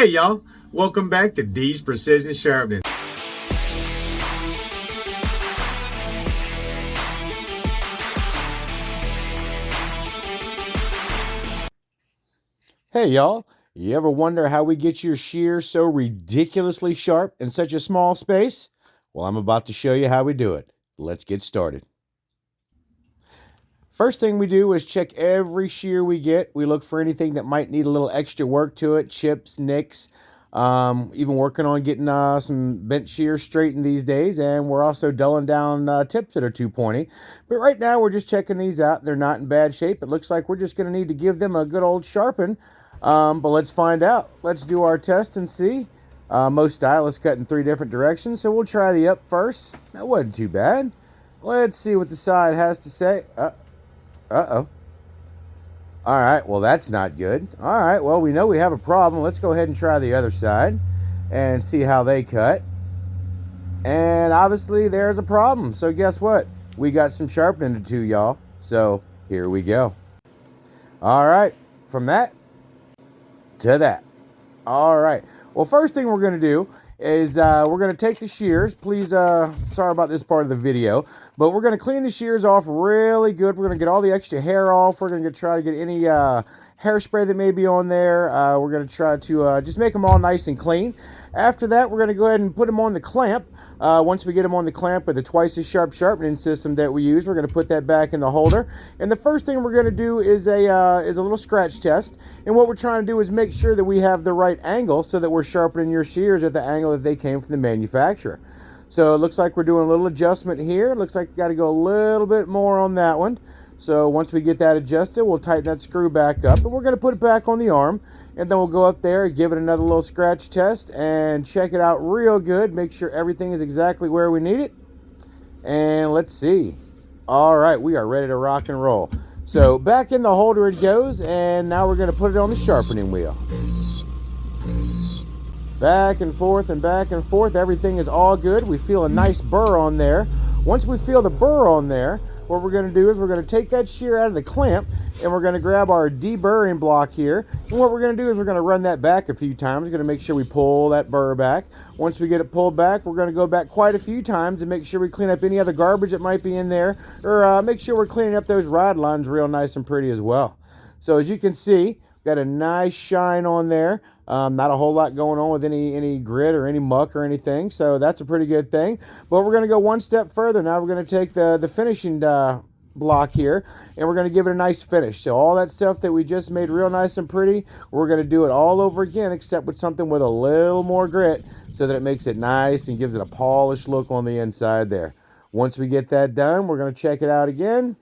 Hey y'all, welcome back to D's Precision Sharpening. Hey y'all, you ever wonder how we get your shears so ridiculously sharp in such a small space? Well, I'm about to show you how we do it. Let's get started. First thing we do is check every shear we get. We look for anything that might need a little extra work to it, chips, nicks, even working on getting some bent shears straightened these days, and we're also dulling down tips that are too pointy. But right now we're just checking these out. They're not in bad shape. It looks like we're just going to need to give them a good old sharpen. But let's find out. Let's do our test and see. Most stylists cut in 3 different directions, so we'll try the up first. That wasn't too bad. Let's see what the side has to say. Uh-oh. All right, well, that's not good. All right, well, we know we have a problem. Let's go ahead and try the other side and see how they cut. And obviously, there's a problem. So guess what? We got some sharpening to do, y'all. So here we go. All right, from that to that. All right. Well, first thing we're going to do is we're going to take the shears. Please, sorry about this part of the video, but we're going to clean the shears off really good. We're going to get all the extra hair off. We're going to try to get any hairspray that may be on there. We're going to try to just make them all nice and clean. After that, we're going to go ahead and put them on the clamp. Once we get them on the clamp with the twice as sharp sharpening system that we use, we're going to put that back in the holder. And the first thing we're going to do is a little scratch test. And what we're trying to do is make sure that we have the right angle so that we're sharpening your shears at the angle that they came from the manufacturer. So it looks like we're doing a little adjustment here. It looks like we got to go a little bit more on that one. So once we get that adjusted, we'll tighten that screw back up, and we're going to put it back on the arm, and then we'll go up there and give it another little scratch test and check it out real good, make sure everything is exactly where we need it. And let's see. All right, we are ready to rock and roll. So back in the holder it goes, and now we're going to put it on the sharpening wheel. Back and forth and back and forth. Everything is all good. We feel a nice burr on there. Once we feel the burr on there, what we're going to do is we're going to take that shear out of the clamp, and we're going to grab our deburring block here. And what we're going to do is we're going to run that back a few times. We're going to make sure we pull that burr back. Once we get it pulled back, we're going to go back quite a few times and make sure we clean up any other garbage that might be in there, or make sure we're cleaning up those rod lines real nice and pretty as well. So as you can see, got a nice shine on there. Not a whole lot going on with any grit or any muck or anything, so that's a pretty good thing. But we're going to go one step further. Now we're going to take the finishing block here, and we're going to give it a nice finish. So all that stuff that we just made real nice and pretty, we're going to do it all over again, except with something with a little more grit, so that it makes it nice and gives it a polished look on the inside there. Once we get that done, we're going to check it out again.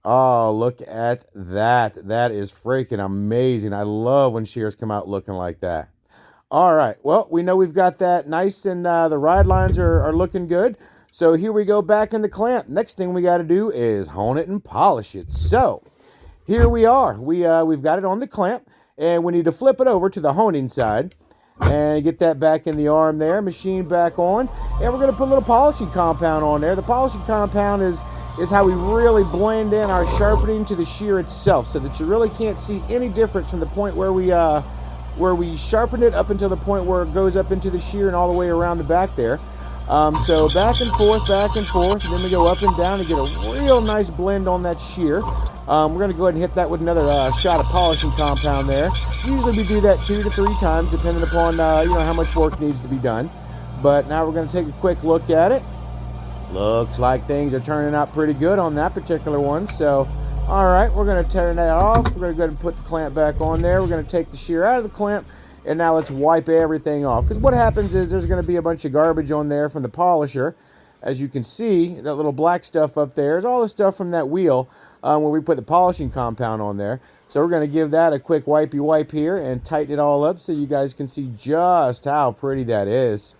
Oh, look at that. That is freaking amazing. I love when shears come out looking like that. All right. Well, we know we've got that nice, and the ride lines are looking good. So here we go back in the clamp. Next thing we got to do is hone it and polish it. So here we are. We've got it on the clamp, and we need to flip it over to the honing side and get that back in the arm there, machine back on, and we're going to put a little polishing compound on there. The polishing compound is how we really blend in our sharpening to the shear itself, so that you really can't see any difference from the point where we sharpen it up until the point where it goes up into the shear and all the way around the back there. So back and forth, and then we go up and down to get a real nice blend on that shear. We're going to go ahead and hit that with another shot of polishing compound there. Usually we do that 2 to 3 times, depending upon how much work needs to be done. But now we're going to take a quick look at it. Looks like things are turning out pretty good on that particular one. So, all right, we're going to turn that off. We're going to go ahead and put the clamp back on there. We're going to take the shear out of the clamp, and now let's wipe everything off. Because what happens is there's going to be a bunch of garbage on there from the polisher. As you can see, that little black stuff up there is all the stuff from that wheel where we put the polishing compound on there. So we're going to give that a quick wipey wipe here and tighten it all up so you guys can see just how pretty that is.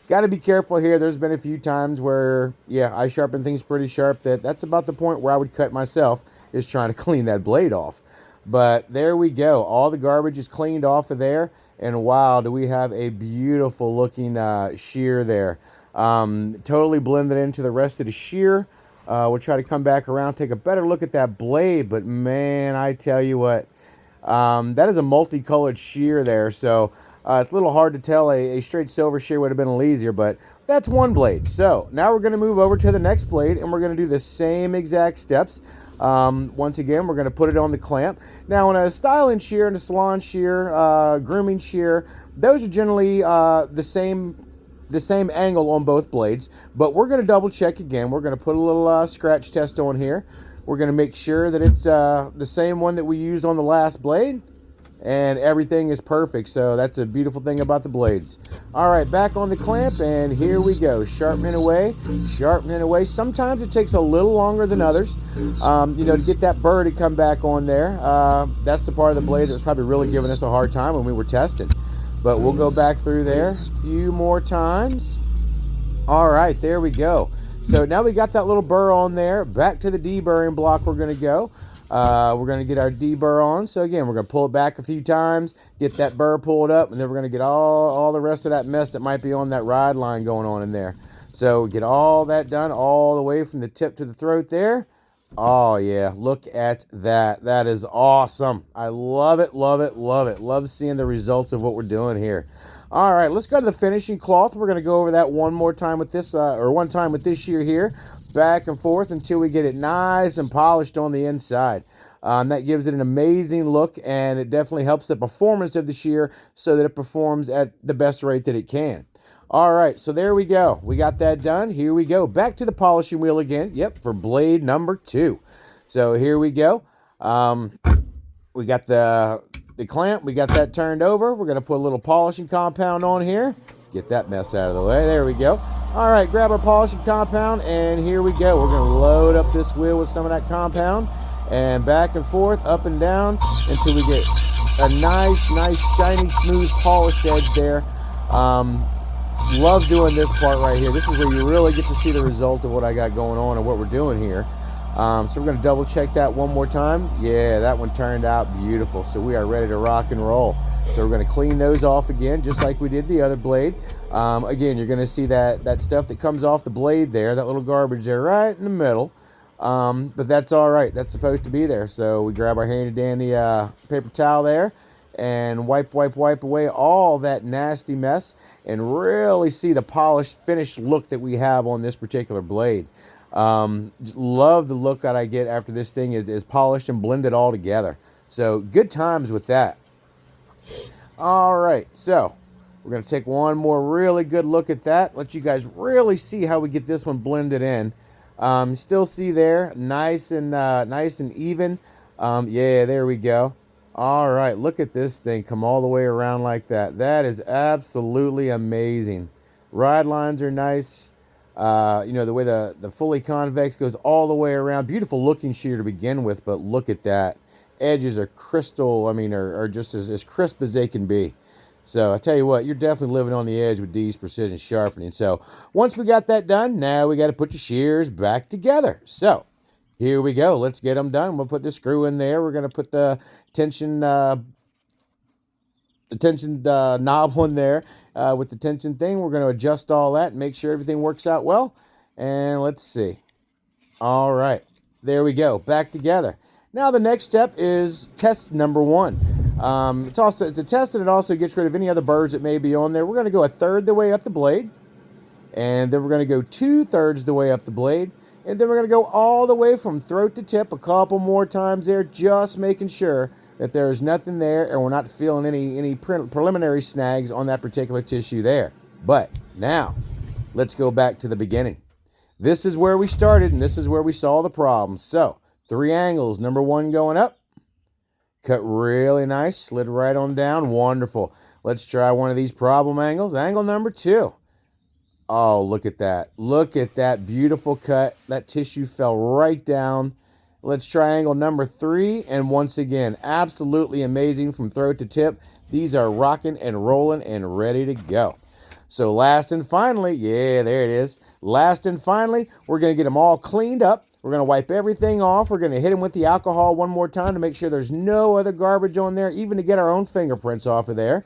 Got to be careful here. There's been a few times where, yeah, I sharpen things pretty sharp. That's about the point where I would cut myself, is trying to clean that blade off. But there we go. All the garbage is cleaned off of there. And wow, do we have a beautiful looking shear there. Totally blended into the rest of the shear. We'll try to come back around, take a better look at that blade. But man, I tell you what, That is a multicolored shear there, so it's a little hard to tell. A straight silver shear would have been a little easier, but that's one blade. So now we're going to move over to the next blade, and we're going to do the same exact steps. Once again, we're going to put it on the clamp. Now, on a styling shear and a salon shear, grooming shear, those are generally the same angle on both blades, but we're going to double check again. We're going to put a little scratch test on here. We're going to make sure that it's the same one that we used on the last blade, and everything is perfect. So that's a beautiful thing about the blades. All right, back on the clamp, and here we go, sharpening away, sharpening away. Sometimes it takes a little longer than others, to get that burr to come back on there. That's the part of the blade that was probably really giving us a hard time when we were testing. But we'll go back through there a few more times. All right, there we go. So now we got that little burr on there. Back to the deburring block we're going to go. We're going to get our deburr on. So again, we're going to pull it back a few times, get that burr pulled up, and then we're going to get all the rest of that mess that might be on that ride line going on in there. So get all that done all the way from the tip to the throat there. Oh yeah, look at that. That is awesome. I love it, love it, love it. Love seeing the results of what we're doing here. All right, let's go to the finishing cloth. We're going to go over that one more time with this, one time with this shear here, back and forth until we get it nice and polished on the inside. That gives it an amazing look, and it definitely helps the performance of the shear so that it performs at the best rate that it can. All right, so there we go. We got that done. Here we go. Back to the polishing wheel again. Yep, for blade number 2. So here we go. We got the clamp. We got that turned over. We're going to put a little polishing compound on here. Get that mess out of the way. There we go. All right, grab our polishing compound, and here we go. We're going to load up this wheel with some of that compound, and back and forth, up and down, until we get a nice, shiny, smooth, polished edge there. Love doing this part right here. This is where you really get to see the result of what I got going on and what we're doing here. So we're going to double check that one more time. Yeah, that one turned out beautiful. So we are ready to rock and roll. So we're going to clean those off again, just like we did the other blade. Again, you're going to see that stuff that comes off the blade there, that little garbage there right in the middle. But that's all right. That's supposed to be there. So we grab our handy dandy paper towel there and wipe away all that nasty mess and really see the polished, finished look that we have on this particular blade. Just love the look that I get after this thing is polished and blended all together. So good times with that. All right, so we're going to take one more really good look at that. Let you guys really see how we get this one blended in. Still see there, nice and even. Yeah, there we go. All right, look at this thing come all the way around like that. That is absolutely amazing. Ride lines are nice. The way the fully convex goes all the way around. Beautiful looking shear to begin with, but look at that. Edges are crystal, are just as crisp as they can be. So I tell you what, you're definitely living on the edge with D's Precision Sharpening. So once we got that done, now we got to put your shears back together. So here we go. Let's get them done. We'll put the screw in there. We're going to put the tension knob on there with the tension thing. We're going to adjust all that and make sure everything works out well. And let's see. All right. There we go. Back together. Now the next step is test number 1. It's a test, and it also gets rid of any other burrs that may be on there. We're going to go 1/3 the way up the blade, and then we're going to go 2/3 the way up the blade, and then we're going to go all the way from throat to tip a couple more times there, just making sure that there is nothing there and we're not feeling any preliminary snags on that particular tissue there. But now let's go back to the beginning. This is where we started, and this is where we saw the problem. So 3 angles. Number 1 going up. Cut really nice. Slid right on down. Wonderful. Let's try one of these problem angles. Angle number 2. Oh, look at that. Look at that beautiful cut. That tissue fell right down. Let's try angle number 3. And once again, absolutely amazing from throat to tip. These are rocking and rolling and ready to go. So last and finally, yeah, there it is. Last and finally, we're going to get them all cleaned up. We're going to wipe everything off. We're going to hit them with the alcohol one more time to make sure there's no other garbage on there, even to get our own fingerprints off of there.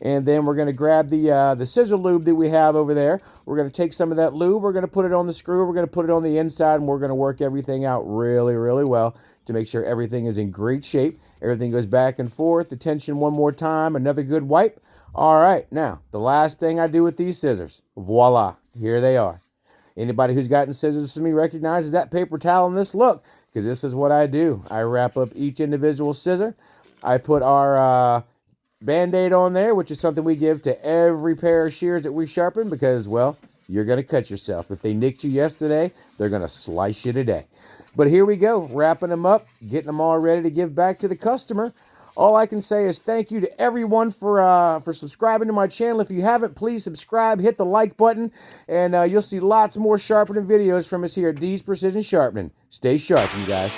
And then we're going to grab the scissor lube that we have over there. We're going to take some of that lube. We're going to put it on the screw. We're going to put it on the inside, and we're going to work everything out really, really well to make sure everything is in great shape. Everything goes back and forth. The tension one more time. Another good wipe. All right. Now, the last thing I do with these scissors. Voila. Here they are. Anybody who's gotten scissors from me recognizes that paper towel in this look, because this is what I do. I wrap up each individual scissor. I put our Band-Aid on there, which is something we give to every pair of shears that we sharpen because, well, you're going to cut yourself. If they nicked you yesterday, they're going to slice you today. But here we go, wrapping them up, getting them all ready to give back to the customer. All I can say is thank you to everyone for subscribing to my channel. If you haven't, please subscribe, hit the like button, and you'll see lots more sharpening videos from us here at D's Precision Sharpening. Stay sharp, you guys.